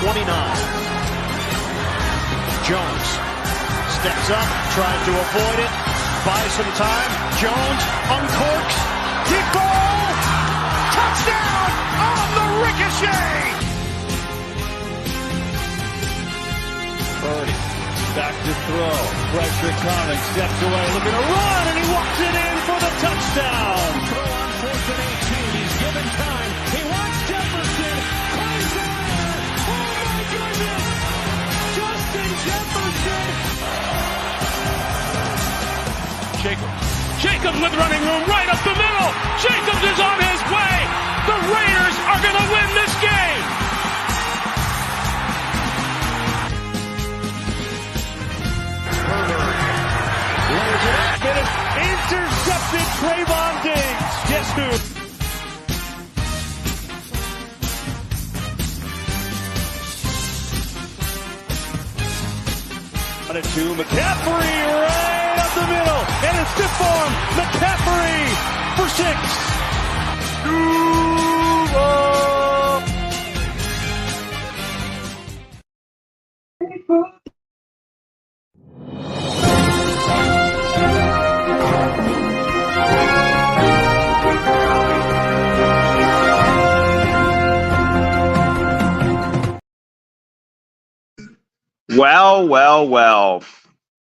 29. Jones steps up, tries to avoid it, buys some time. Jones uncorks, deep ball, touchdown on the ricochet. Verge back to throw, pressure coming, steps away, looking to run, and he walks it in for the touchdown. Throw on 4th and 18, he's given time, he wants Jefferson, plays it, oh my goodness, Justin Jefferson. Jacobs with running room right up the middle, Jacobs is on his way, the Raiders are going to win this game. Lays it up, and it's intercepted. Trayvon Diggs. Guess who? On it to McCaffrey right up the middle, and it's stiff arm. McCaffrey for 6. Well.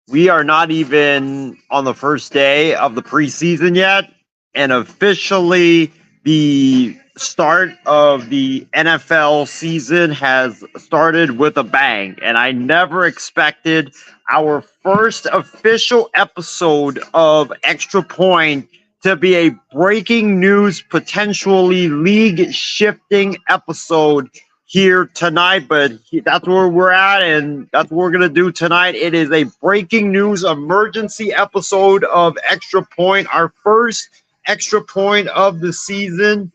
We are not even on the first day of the preseason yet, and officially the start of the NFL season has started with a bang. And I never expected our first official episode of Extra Point to be a breaking news, potentially league-shifting episode here tonight, but that's where we're at, and that's what we're going to do tonight. It is a breaking news emergency episode of Extra Point, our first Extra Point of the season.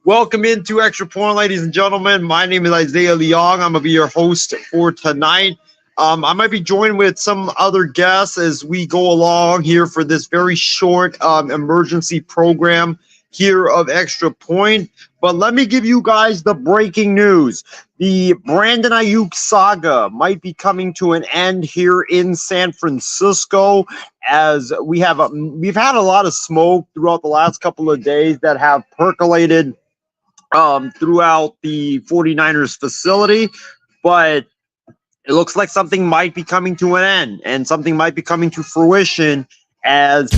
Welcome into Extra Point, ladies and gentlemen. My name is Isaiah Leong. I'm going to be your host for tonight. I might be joined with some other guests as we go along here for this very short emergency program here of Extra Point. But let me give you guys the breaking news. The Brandon Aiyuk saga might be coming to an end here in San Francisco, as we've had a lot of smoke throughout the last couple of days that have percolated throughout the 49ers facility. But it looks like something might be coming to an end, and something might be coming to fruition as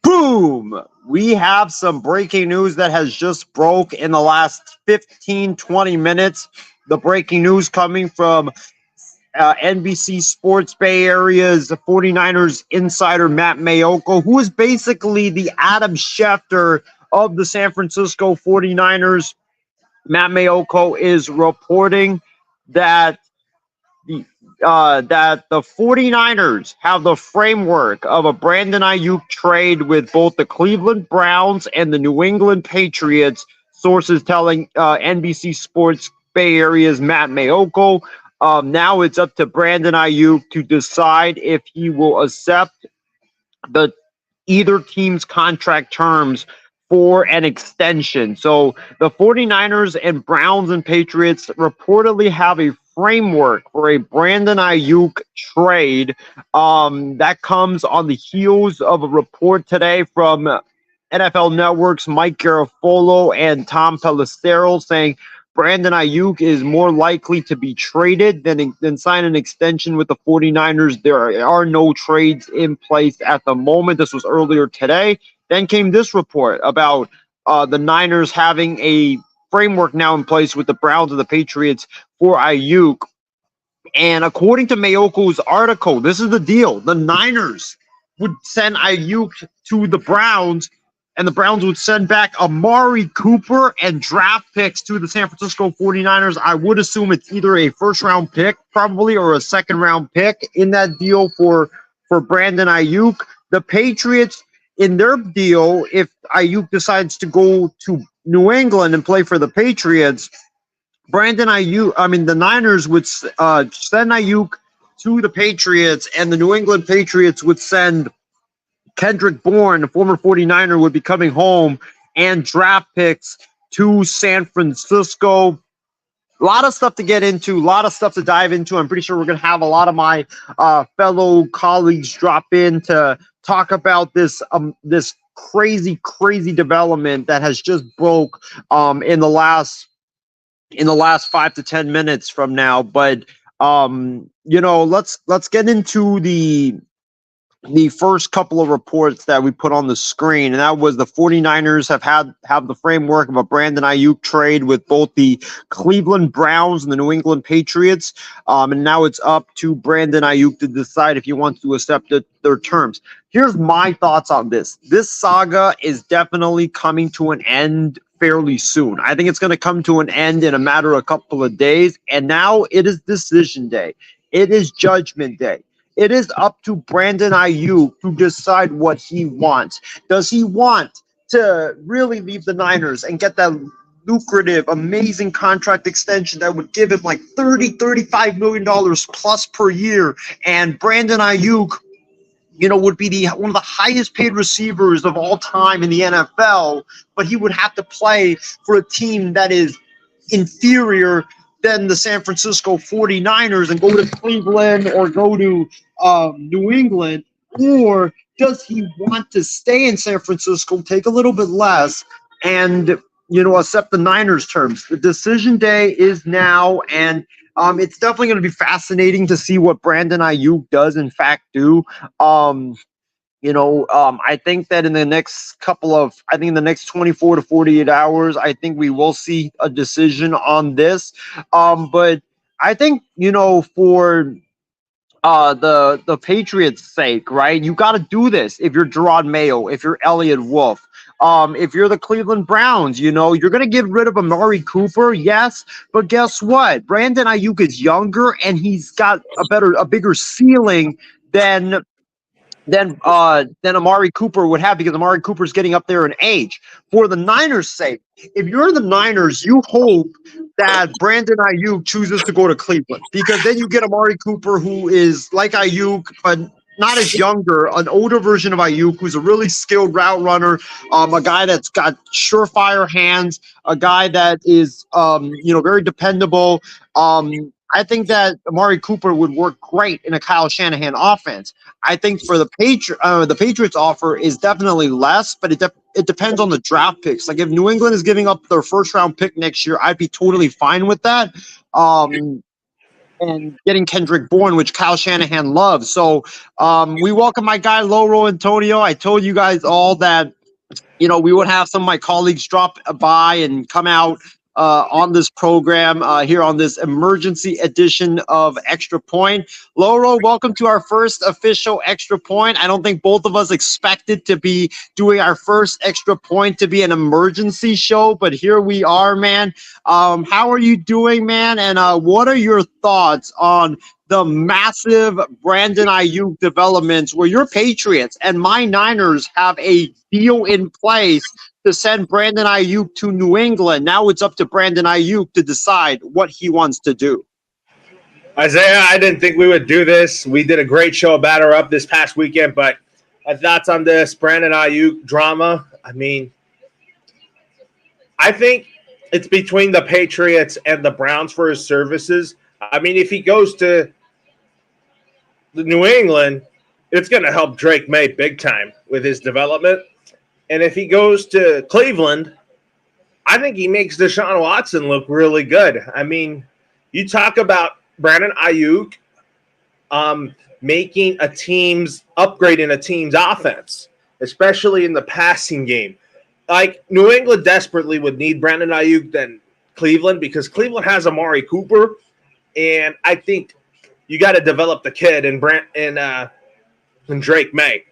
boom! We have some breaking news that has just broke in the last 15-20 minutes. The breaking news coming from NBC Sports Bay Area's 49ers insider Matt Maiocco, who is basically the Adam Schefter of the San Francisco 49ers. Matt Maiocco is reporting that the 49ers have the framework of a Brandon Aiyuk trade with both the Cleveland Browns and the New England Patriots, sources telling NBC Sports Bay Area's Matt Maiocco. Now it's up to Brandon Aiyuk to decide if he will accept either team's contract terms for an extension. So the 49ers and Browns and Patriots reportedly have a framework for a Brandon Aiyuk trade. That comes on the heels of a report today from NFL Network's Mike Garafolo and Tom Pelissero saying Brandon Aiyuk is more likely to be traded than sign an extension with the 49ers. There are no trades in place at the moment. This was earlier today. Then came this report about the Niners having a framework now in place with the Browns and the Patriots for Aiyuk. And according to Maiocco's article, this is the deal. The Niners would send Aiyuk to the Browns, and the Browns would send back Amari Cooper and draft picks to the San Francisco 49ers. I would assume it's either a first-round pick, probably, or a second-round pick in that deal for Brandon Aiyuk. The Patriots, in their deal, if Aiyuk decides to go to New England and play for the Patriots, the Niners would send Aiyuk to the Patriots, and the New England Patriots would send Kendrick Bourne, the former 49er, would be coming home, and draft picks to San Francisco. A lot of stuff to get into, a lot of stuff to dive into. I'm pretty sure we're going to have a lot of my fellow colleagues drop in to talk about this crazy, crazy development that has just broke in the last 5 to 10 minutes from now. But let's get into the first couple of reports that we put on the screen, and that was the 49ers have the framework of a Brandon Aiyuk trade with both the Cleveland Browns and the New England Patriots, and now it's up to Brandon Aiyuk to decide if he wants to accept their terms. Here's my thoughts on this. This saga is definitely coming to an end fairly soon. I think it's going to come to an end in a matter of a couple of days, and now it is decision day. It is judgment day. It is up to Brandon Aiyuk to decide what he wants. Does he want to really leave the Niners and get that lucrative, amazing contract extension that would give him like $35 million plus per year? And Brandon Aiyuk, would be one of the highest paid receivers of all time in the NFL, but he would have to play for a team that is inferior than the San Francisco 49ers and go to Cleveland or go to New England? Or does he want to stay in San Francisco, take a little bit less, and accept the Niners terms? The decision day is now, and it's definitely going to be fascinating to see what Brandon Aiyuk does in fact do. I think that in the next 24 to 48 hours, I think we will see a decision on this. But I think, for the Patriots' sake, right? You got to do this. If you're Gerard Mayo, if you're Elliott Wolf, if you're the Cleveland Browns, you're going to get rid of Amari Cooper, yes, but guess what? Brandon Aiyuk is younger and he's got a bigger ceiling than Amari Cooper would have, because Amari Cooper's getting up there in age. For the Niners' sake, if you're the Niners, you hope that Brandon Aiyuk chooses to go to Cleveland, because then you get Amari Cooper, who is like Aiyuk, but not as younger, an older version of Aiyuk, who's a really skilled route runner, a guy that's got surefire hands, a guy that is, very dependable. I think that Amari Cooper would work great in a Kyle Shanahan offense. I think for the Patriots offer is definitely less, but it depends on the draft picks. Like if New England is giving up their first round pick next year, I'd be totally fine with that. And getting Kendrick Bourne, which Kyle Shanahan loves. So we welcome my guy Loro Antonio. I told you guys all that we would have some of my colleagues drop by and come out on this program here on this emergency edition of Extra Point. Loro, welcome to our first official Extra Point. I don't think both of us expected to be doing our first Extra Point to be an emergency show, but here we are, man. How are you doing, man? And what are your thoughts on the massive Brandon Aiyuk developments where your Patriots and my Niners have a deal in place to send Brandon Aiyuk to New England? Now it's up to Brandon Aiyuk to decide what he wants to do. Isaiah, I didn't think we would do this. We did a great show about her up this past weekend, but my thoughts on this Brandon Aiyuk drama, I think it's between the Patriots and the Browns for his services. If he goes to New England, it's going to help Drake May big time with his development. And if he goes to Cleveland, I think he makes Deshaun Watson look really good. You talk about Brandon Aiyuk upgrading a team's offense, especially in the passing game. Like New England desperately would need Brandon Aiyuk than Cleveland, because Cleveland has Amari Cooper, and I think you got to develop the kid and Drake May.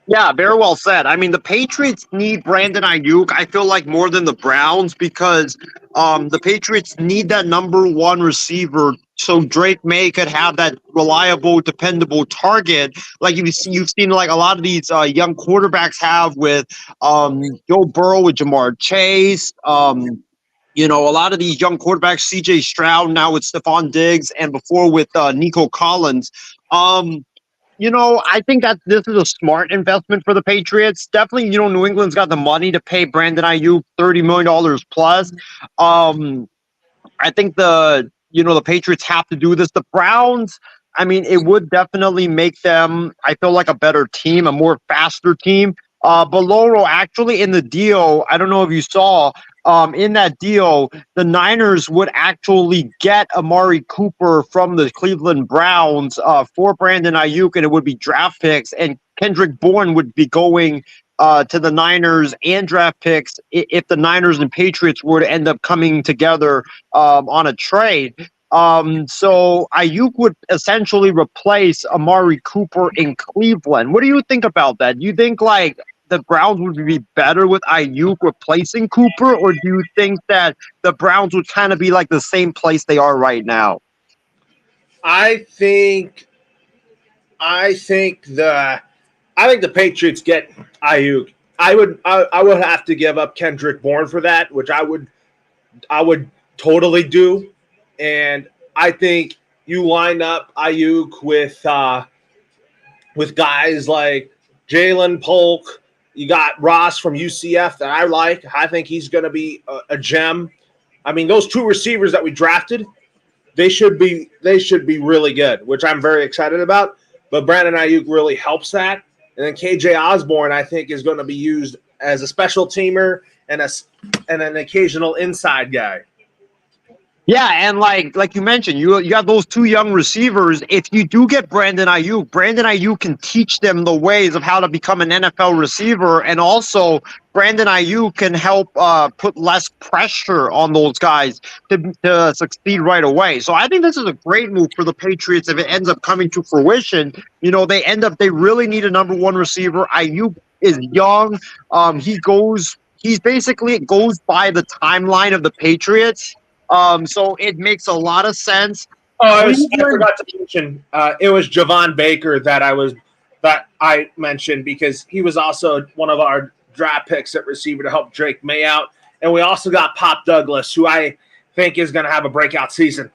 Yeah, very well said. The Patriots need Brandon Aiyuk, I feel like, more than the Browns, because the Patriots need that number one receiver so Drake May could have that reliable, dependable target like you've seen like a lot of these young quarterbacks have with Joe Burrow, with Jamar Chase, a lot of these young quarterbacks, C.J. Stroud, now with Stephon Diggs, and before with Nico Collins. I think that this is a smart investment for the Patriots. Definitely, New England's got the money to pay Brandon Aiyuk $30 million plus. I think the Patriots have to do this. The Browns, I mean, it would definitely make them, I feel like, a better team, a more faster team. But Loro, actually, in the deal, I don't know if you saw, in that deal, the Niners would actually get Amari Cooper from the Cleveland Browns for Brandon Aiyuk, and it would be draft picks, and Kendrick Bourne would be going to the Niners and draft picks if the Niners and Patriots were to end up coming together on a trade. So Aiyuk would essentially replace Amari Cooper in Cleveland. What do you think about that? Do you think like the Browns would be better with Aiyuk replacing Cooper, or do you think that the Browns would kind of be like the same place they are right now? I think the Patriots get Aiyuk. I would have to give up Kendrick Bourne for that, which I would totally do. And I think you line up Aiyuk with guys like Jalen Polk. You got Ross from UCF that I like. I think he's going to be a gem. I mean, those two receivers that we drafted, they should be really good, which I'm very excited about. But Brandon Aiyuk really helps that. And then KJ Osborne, I think, is going to be used as a special teamer and an occasional inside guy. Yeah, and like you mentioned, you got those two young receivers. If you do get Brandon Aiyuk can teach them the ways of how to become an NFL receiver, and also Brandon Aiyuk can help put less pressure on those guys to succeed right away. So I think this is a great move for the Patriots if it ends up coming to fruition. They really need a number one receiver. Aiyuk is young. He basically goes by the timeline of the Patriots. So it makes a lot of sense. I forgot to mention it was Javon Baker that I mentioned because he was also one of our draft picks at receiver to help Drake May out, and we also got Pop Douglas, who I think is going to have a breakout season.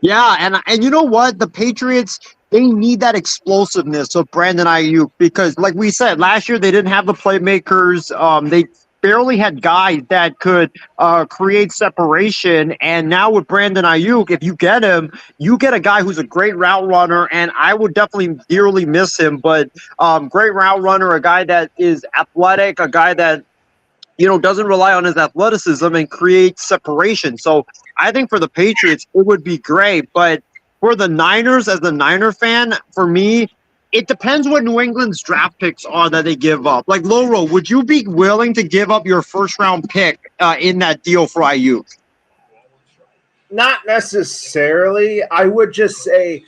Yeah, and you know what? The Patriots, they need that explosiveness of Brandon Aiyuk because, like we said, last year they didn't have the playmakers. They barely had guys that could create separation. And now with Brandon Aiyuk, if you get him, you get a guy who's a great route runner, and I would definitely dearly miss him. But great route runner, a guy that is athletic, a guy that doesn't rely on his athleticism and creates separation. So I think for the Patriots, it would be great. But for the Niners, as a Niner fan, for me, it depends what New England's draft picks are that they give up. Like, Loro, would you be willing to give up your first-round pick in that deal for Aiyuk? Not necessarily. I would just say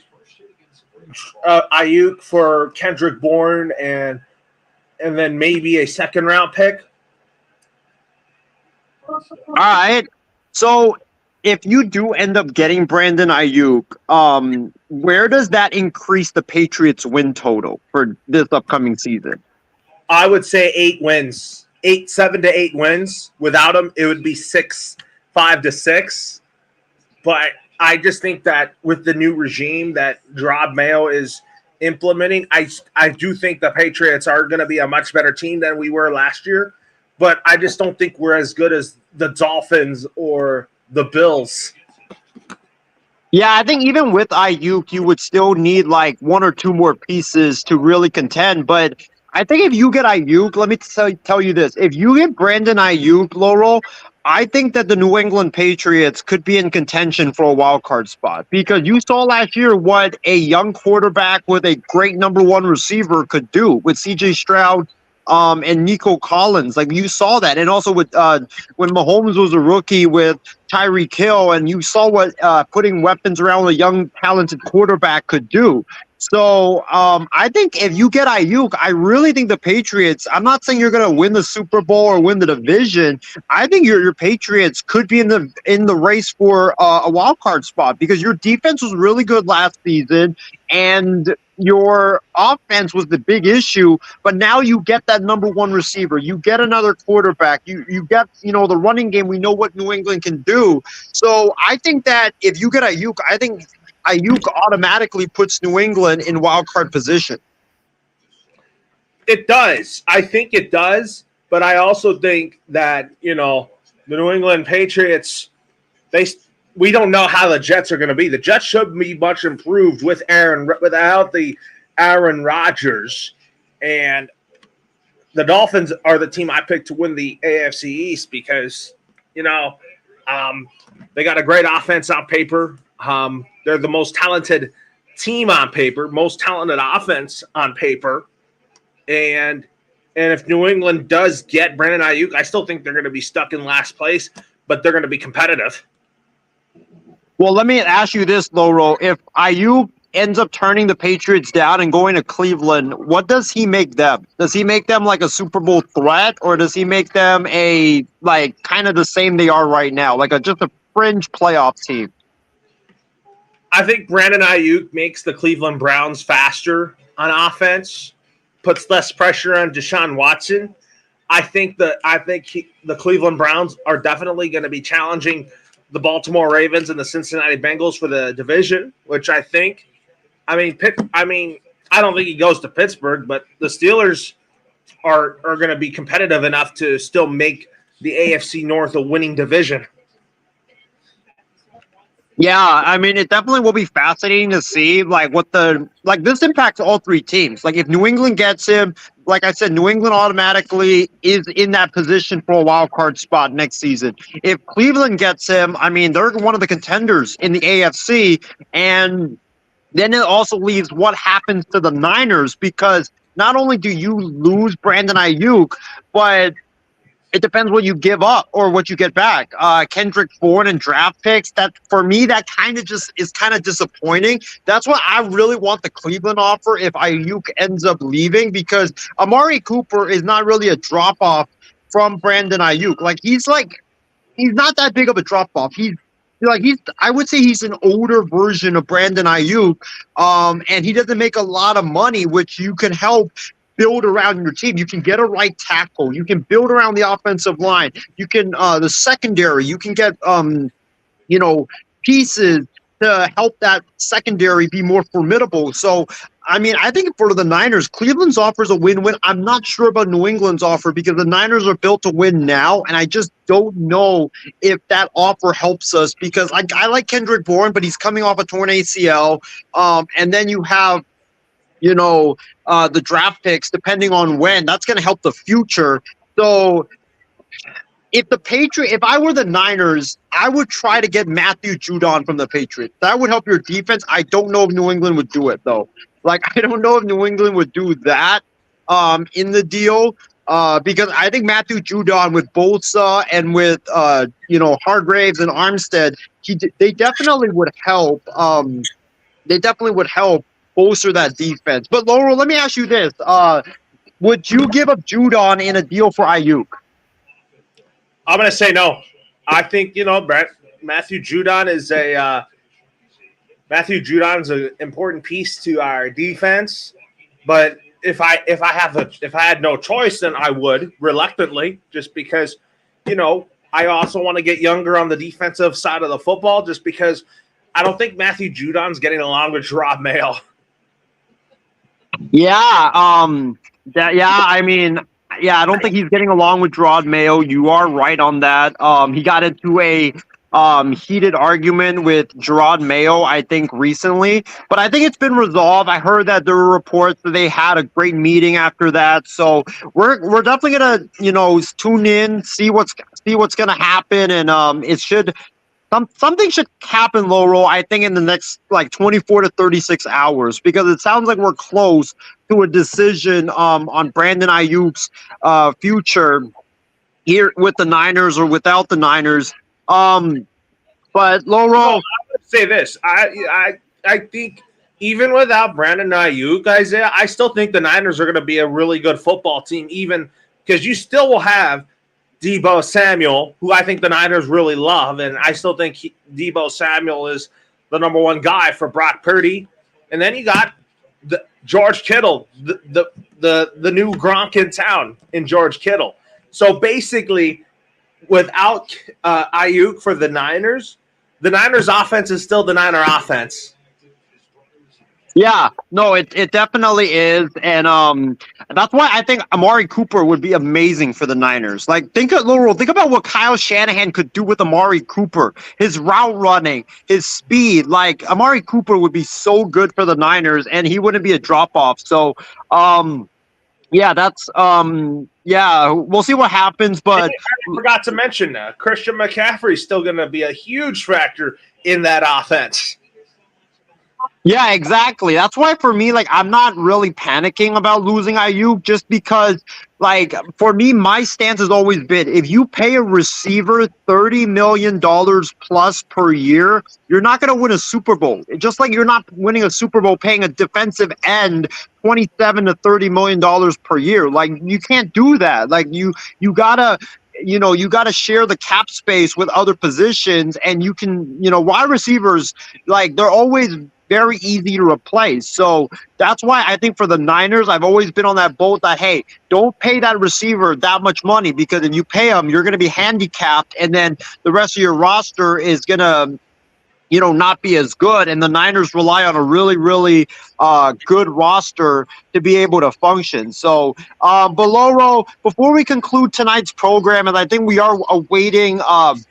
Aiyuk for Kendrick Bourne and then maybe a second-round pick. All right. So if you do end up getting Brandon Aiyuk, where does that increase the Patriots' win total for this upcoming season? I would say 8 wins, 7 to 8 wins. Without him, it would be 5 to 6. But I just think that with the new regime that Rob Mayo is implementing, I do think the Patriots are going to be a much better team than we were last year. But I just don't think we're as good as the Dolphins or the Bills. Yeah, I think even with Aiyuk, you would still need like 1 or 2 more pieces to really contend. But I think if you get Aiyuk, let me tell you this. If you get Brandon Aiyuk, Laurel, I think that the New England Patriots could be in contention for a wild card spot because you saw last year what a young quarterback with a great number one receiver could do with C.J. Stroud and Nico Collins. Like, you saw that. And also with when Mahomes was a rookie with Tyreek Hill, and you saw what putting weapons around a young, talented quarterback could do. So I think if you get Aiyuk, I really think the Patriots, I'm not saying you're going to win the Super Bowl or win the division. I think your Patriots could be in the race for a wild card spot because your defense was really good last season and your offense was the big issue, but now you get that number one receiver. You get another quarterback. You get, the running game. We know what New England can do. So I think that if you get Aiyuk, I think Aiyuk automatically puts New England in wild card position. It does. I think it does, but I also think that, the New England Patriots, we don't know how the Jets are going to be. The Jets should be much improved without the Aaron Rodgers, and the Dolphins are the team I picked to win the AFC East because, they got a great offense on paper. They're the most talented team on paper, most talented offense on paper. And if New England does get Brandon Aiyuk, I still think they're going to be stuck in last place, but they're going to be competitive. Well, let me ask you this, Loro. If Aiyuk ends up turning the Patriots down and going to Cleveland, what does he make them? Does he make them like a Super Bowl threat, or does he make them kind of the same they are right now, just a fringe playoff team? I think Brandon Aiyuk makes the Cleveland Browns faster on offense, puts less pressure on Deshaun Watson. I think the Cleveland Browns are definitely going to be challenging the Baltimore Ravens and the Cincinnati Bengals for the division, which I think. I don't think he goes to Pittsburgh, but the Steelers are going to be competitive enough to still make the AFC North a winning division. Yeah, it definitely will be fascinating to see this impacts all three teams. If New England gets him, like I said, New England automatically is in that position for a wild card spot next season. If Cleveland gets him, they're one of the contenders in the AFC, and then it also leaves what happens to the Niners, because not only do you lose Brandon Aiyuk, but it depends what you give up or what you get back. Kendrick Bourne and draft picks, that for me, that kind of just is kind of disappointing. That's what I really want the Cleveland offer if Aiyuk ends up leaving, because Amari Cooper is not really a drop-off from Brandon Aiyuk. He's not that big of a drop-off. I would say he's an older version of Brandon Aiyuk, and he doesn't make a lot of money, which you can help build around your team. You can get a right tackle. You can build around the offensive line. You can the secondary. You can get pieces to help that secondary be more formidable. So I think for the Niners, Cleveland's offer is a win-win. I'm not sure about New England's offer, because the Niners are built to win now, and I just don't know if that offer helps us, because I like Kendrick Bourne, but he's coming off a torn ACL, and then you have the draft picks, depending on when, that's going to help the future. So if I were the Niners, I would try to get Matthew Judon from the Patriots. That would help your defense. I don't know if New England would do it, though. I don't know if New England would do that in the deal, because I think Matthew Judon with Bosa and with Hargraves and Armstead, they definitely would help. They definitely would help bolster that defense. But Laurel, let me ask you this: would you give up Judon in a deal for Aiyuk? I'm going to say no. I think Matthew Judon is an important piece to our defense. But if I had no choice, then I would reluctantly, just because I also want to get younger on the defensive side of the football, just because I don't think Matthew Judon's getting along with Gerard Mayo. Yeah, I don't think he's getting along with Gerard Mayo. You are right on that. He got into a heated argument with Gerard Mayo, I think, recently, but I think it's been resolved. I heard that there were reports that they had a great meeting after that. So we're definitely gonna tune in, see what's gonna happen, and it should. Something should happen, Laurel, I think, in the next 24 to 36 hours, because it sounds like we're close to a decision on Brandon Aiyuk's future here with the Niners or without the Niners. But Laurel, I would say this: I think even without Brandon Aiyuk, Isaiah, I still think the Niners are going to be a really good football team, even because you still will have Deebo Samuel, who I think the Niners really love, and I still think Deebo Samuel is the number one guy for Brock Purdy. And then you got George Kittle, the new Gronk in town in George Kittle. So basically, without Aiyuk for the Niners offense is still the Niner offense. Yeah, no, it definitely is, and that's why I think Amari Cooper would be amazing for the Niners. Like, think about what Kyle Shanahan could do with Amari Cooper, his route running, his speed. Like, Amari Cooper would be so good for the Niners, and he wouldn't be a drop off. So, yeah, yeah, we'll see what happens, but I forgot to mention Christian McCaffrey is still going to be a huge factor in that offense. yeah, exactly. That's why for me, like, I'm not really panicking about losing Aiyuk just because, like, for me, my stance has always been if you pay a receiver $30 million plus per year, you're not going to win a Super Bowl. Just like you're not winning a Super Bowl paying a defensive end 27 to $30 million per year. Like, you can't do that. Like, you gotta you got to share the cap space with other positions, and you can, wide receivers, like, they're always very easy to replace. So that's why I think for the Niners, I've always been on that boat that, hey, don't pay that receiver that much money, because if you pay him, you're going to be handicapped, and then the rest of your roster is going to not be as good. And the Niners rely on a really, really good roster to be able to function. So, Boloro, before we conclude tonight's program, and I think we are awaiting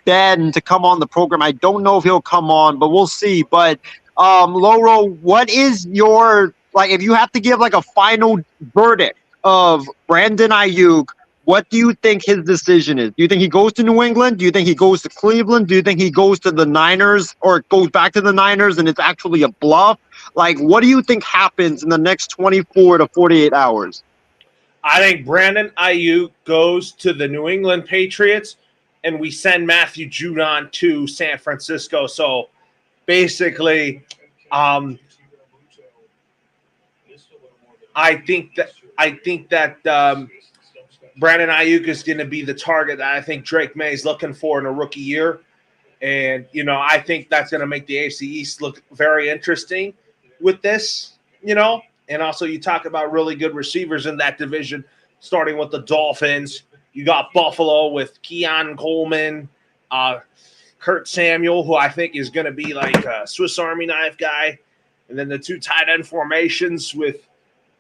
Ben to come on the program. I don't know if he'll come on, but we'll see. But, Loro, what is your, like, if you have to give like a final verdict of Brandon Aiyuk, what do you think his decision is? Do you think he goes to New England? Do you think he goes to Cleveland? Do you think he goes to the Niners, or goes back to the Niners and it's actually a bluff? Like, what do you think happens in the next 24 to 48 hours? I think Brandon Aiyuk goes to the New England Patriots, and we send Matthew Judon to San Francisco. So basically, I think that Brandon Aiyuk is going to be the target that I think Drake May is looking for in a rookie year. And, I think that's going to make the AFC East look very interesting with this, And also you talk about really good receivers in that division, starting with the Dolphins. You got Buffalo with Keon Coleman, Kurt Samuel, who I think is going to be like a Swiss Army knife guy. And then the two tight end formations with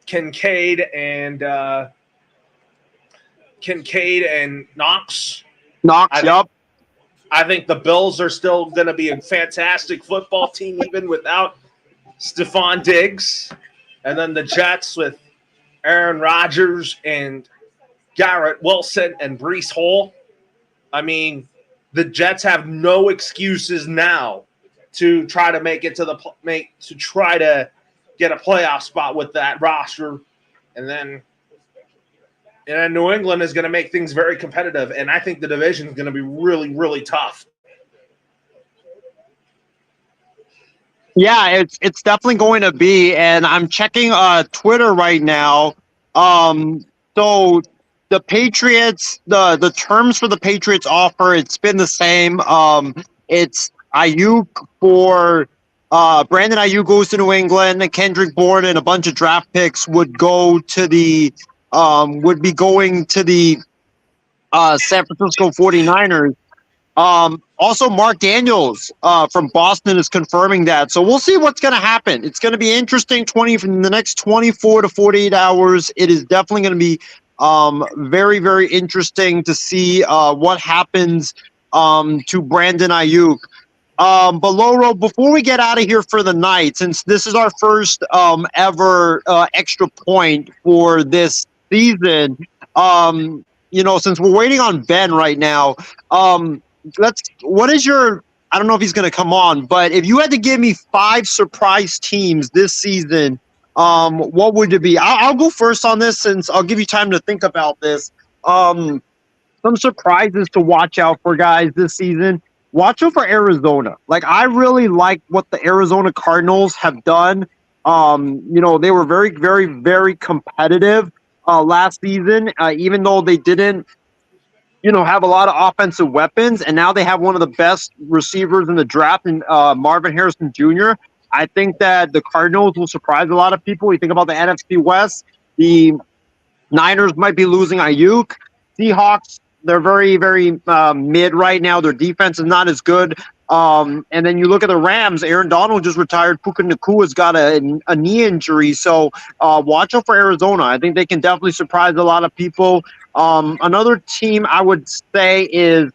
Kincaid and Knox. Yep. I think the Bills are still going to be a fantastic football team, even without Stephon Diggs. And then the Jets with Aaron Rodgers and Garrett Wilson and Breece Hall. I mean, the Jets have no excuses now to try to make it to try to get a playoff spot with that roster. And then New England is going to make things very competitive, and I think the division is going to be really, really tough. Yeah, it's definitely going to be, and I'm checking Twitter right now. So the Patriots, the terms for the Patriots offer, it's been the same. It's Aiyuk for Brandon Aiyuk goes to New England, and Kendrick Bourne and a bunch of draft picks would go to the would be going to the San Francisco 49ers. Also, Mark Daniels from Boston is confirming that. So we'll see what's going to happen. It's going to be interesting in the next 24 to 48 hours. It is definitely going to be very, very interesting to see what happens to Brandon Aiyuk. But Loro, before we get out of here for the night, since this is our first ever extra point for this season, since we're waiting on Ben right now, what is your, I don't know if he's going to come on, but if you had to give me 5 surprise teams this season, what would it be? I'll go first on this, since I'll give you time to think about this. Some surprises to watch out for, guys, this season. Watch out for Arizona. Like, I really like what the Arizona Cardinals have done. They were very, very, very competitive last season, even though they didn't, have a lot of offensive weapons, and now they have one of the best receivers in the draft, in Marvin Harrison Jr. I think that the Cardinals will surprise a lot of people. You think about the NFC West, the Niners might be losing Aiyuk. Seahawks, They're very, very mid right now. Their defense is not as good. And then you look at the Rams. Aaron Donald just retired. Puka Nakua's got a knee injury. So watch out for Arizona. I think they can definitely surprise a lot of people. Another team I would say is,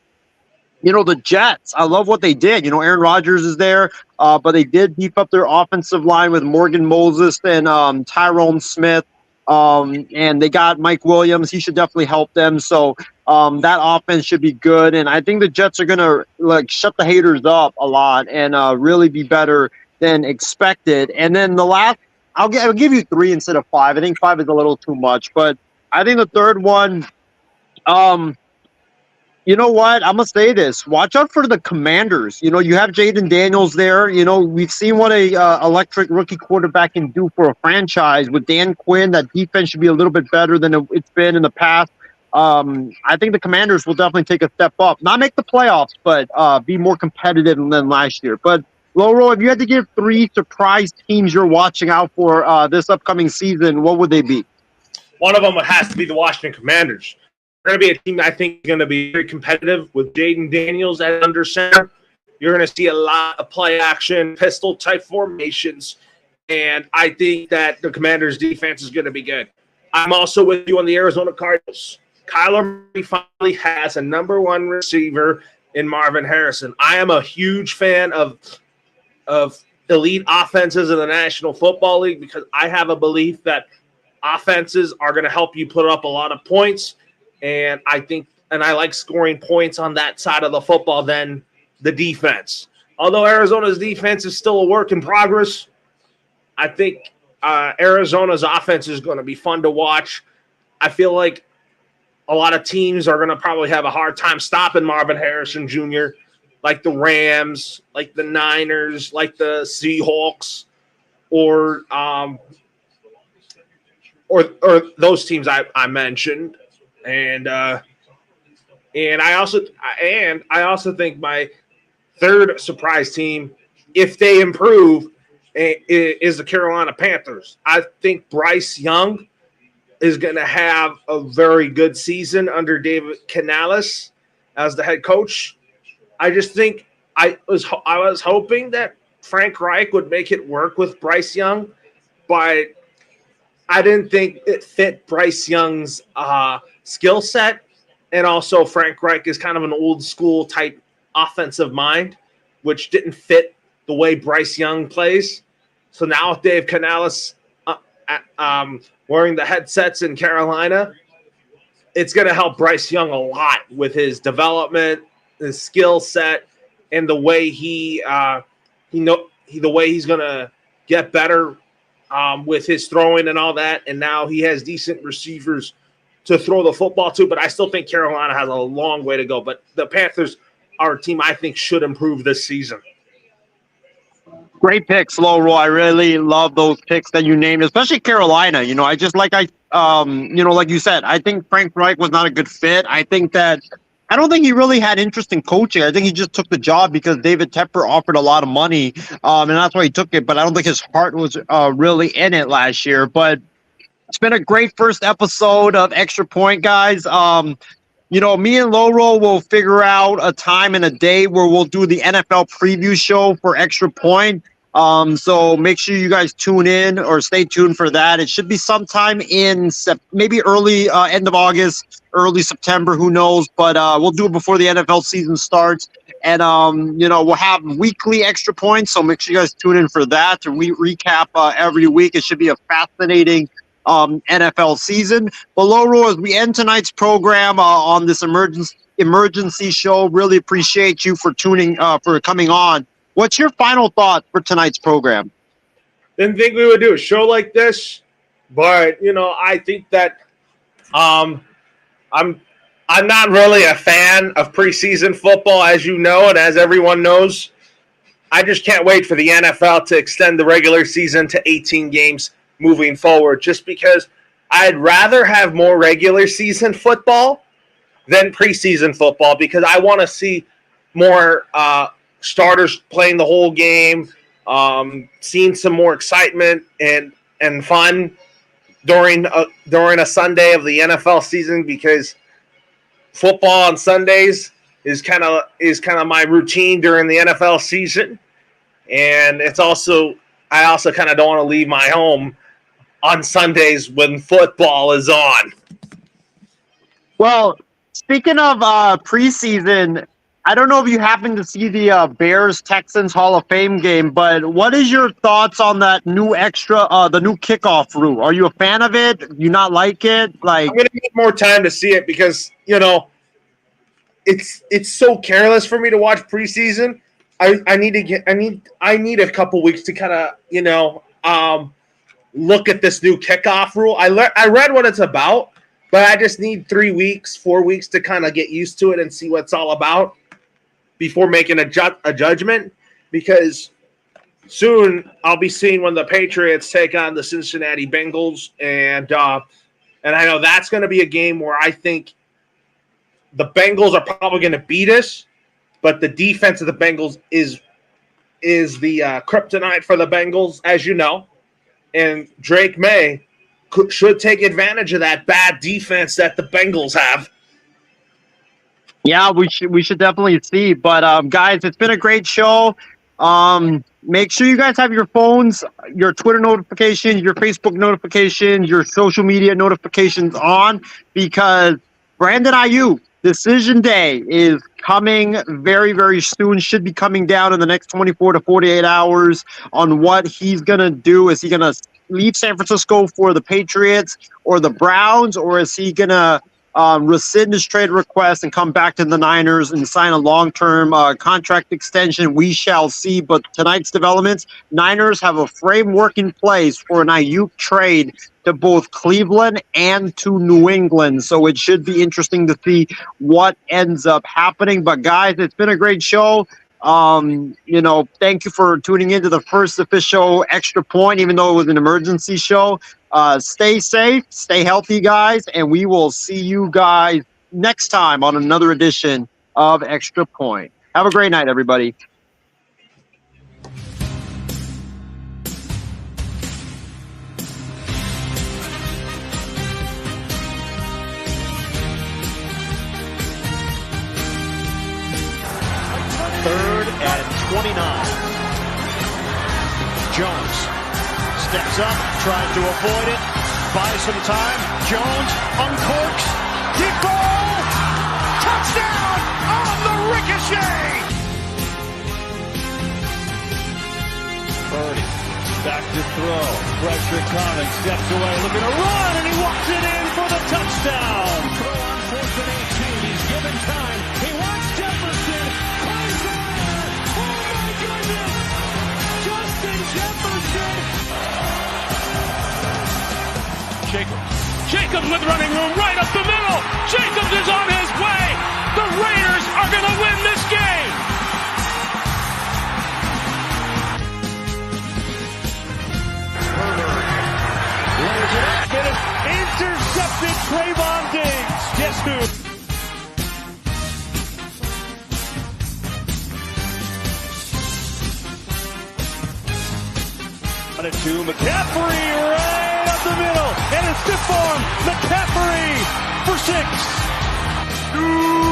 the Jets. I love what they did. Aaron Rodgers is there, but they did beef up their offensive line with Morgan Moses and Tyrone Smith. And they got Mike Williams. He should definitely help them. So that offense should be good. And I think the Jets are going to shut the haters up a lot and really be better than expected. And then the last, I'll give you 3 instead of 5. I think 5 is a little too much, but I think the third one, you know what? I'm going to say this. Watch out for the Commanders. You have Jaden Daniels there. We've seen what a electric rookie quarterback can do for a franchise. With Dan Quinn, that defense should be a little bit better than it's been in the past. I think the Commanders will definitely take a step up. Not make the playoffs, but be more competitive than last year. But, Loro, if you had to give 3 surprise teams you're watching out for this upcoming season, what would they be? One of them has to be the Washington Commanders. They're going to be a team that I think is going to be very competitive with Jaden Daniels at under center. You're going to see a lot of play action, pistol-type formations, and I think that the Commanders' defense is going to be good. I'm also with you on the Arizona Cardinals. Kyler Murray finally has a number 1 receiver in Marvin Harrison. I am a huge fan of elite offenses in the National Football League because I have a belief that offenses are going to help you put up a lot of points. And I like scoring points on that side of the football than the defense. Although Arizona's defense is still a work in progress, I think Arizona's offense is going to be fun to watch. I feel like a lot of teams are going to probably have a hard time stopping Marvin Harrison Jr., like the Rams, like the Niners, like the Seahawks, or those teams I mentioned. And I also think my third surprise team, if they improve, is the Carolina Panthers. I think Bryce Young is going to have a very good season under David Canales as the head coach. I just think I was hoping that Frank Reich would make it work with Bryce Young, but I didn't think it fit Bryce Young's skill set. And also Frank Reich is kind of an old school type offensive mind, which didn't fit the way Bryce Young plays. So now with Dave Canales wearing the headsets in Carolina, it's going to help Bryce Young a lot with his development, his skill set, and the way the way he's going to get better with his throwing and all that. And now he has decent receivers to throw the football to, but I still think Carolina has a long way to go. But the Panthers are a team I think should improve this season. Great picks, Loro. I really love those picks that you named, especially Carolina. I just like you said, I think Frank Reich was not a good fit. I don't think he really had interest in coaching. I think he just took the job because David Tepper offered a lot of money, and that's why he took it. But I don't think his heart was really in it last year. But it's been a great first episode of Extra Point, guys. Me and Loro will figure out a time and a day where we'll do the NFL preview show for Extra Point. So make sure you guys tune in or stay tuned for that. It should be sometime in maybe early end of August, early September, who knows? But we'll do it before the NFL season starts. And, we'll have weekly Extra Points. So make sure you guys tune in for that to recap every week. It should be a fascinating NFL season. But Loro, as we end tonight's program on this emergency show, really appreciate you for coming on. What's your final thought for tonight's program? Didn't think we would do a show like this, but I think that I'm not really a fan of preseason football, as you know, and as everyone knows. I just can't wait for the NFL to extend the regular season to 18 games moving forward, just because I'd rather have more regular season football than preseason football, because I want to see more starters playing the whole game, seeing some more excitement and fun during a Sunday of the NFL season, because football on Sundays is kind of my routine during the NFL season, and I also kind of don't want to leave my home on Sundays when football is on. Well, speaking of preseason, I don't know if you happened to see the Bears-Texans Hall of Fame game, but what is your thoughts on that new the new kickoff rule? Are you a fan of it? Do you not like it? I'm going to need more time to see it because, it's so careless for me to watch preseason. I need a couple weeks to kind of, look at this new kickoff rule. I read what it's about, but I just need 4 weeks to kind of get used to it and see what it's all about before making a judgment, because soon I'll be seeing when the Patriots take on the Cincinnati Bengals, and I know that's going to be a game where I think the Bengals are probably going to beat us, but the defense of the Bengals is the kryptonite for the Bengals, as you know, and Drake May should take advantage of that bad defense that the Bengals have. Yeah, we should definitely see. But guys, it's been a great show. Make sure you guys have your phones, your Twitter notifications, your Facebook notifications, your social media notifications on, because Brandon Aiyuk decision day is coming very, very soon. Should be coming down in the next 24 to 48 hours on what he's going to do. Is he going to leave San Francisco for the Patriots or the Browns, or is he going to rescind his trade request and come back to the Niners and sign a long-term contract extension? We shall see. But tonight's developments, Niners have a framework in place for an Aiyuk trade to both Cleveland and to New England. So it should be interesting to see what ends up happening. But guys, it's been a great show. Thank you for tuning into the first official Extra Point, even though it was an emergency show. Stay safe, stay healthy, guys, and we will see you guys next time on another edition of Extra Point. Have a great night, everybody. Third and 29. Jones steps up, tries to avoid it, buys some time. Jones uncorks, deep ball, touchdown on the ricochet. Purdy back to throw, pressure coming, steps away, looking to run, and he walks it in for the touchdown. Throw on 4th and 18. He's given time. He wants Jefferson. Jacobs with running room right up the middle. Jacobs is on his way. The Raiders are going to win this game. Lays it up, intercepted Trayvon Diggs. Guess who? To McCaffrey right up the middle, and it's stiff arm McCaffrey for 6.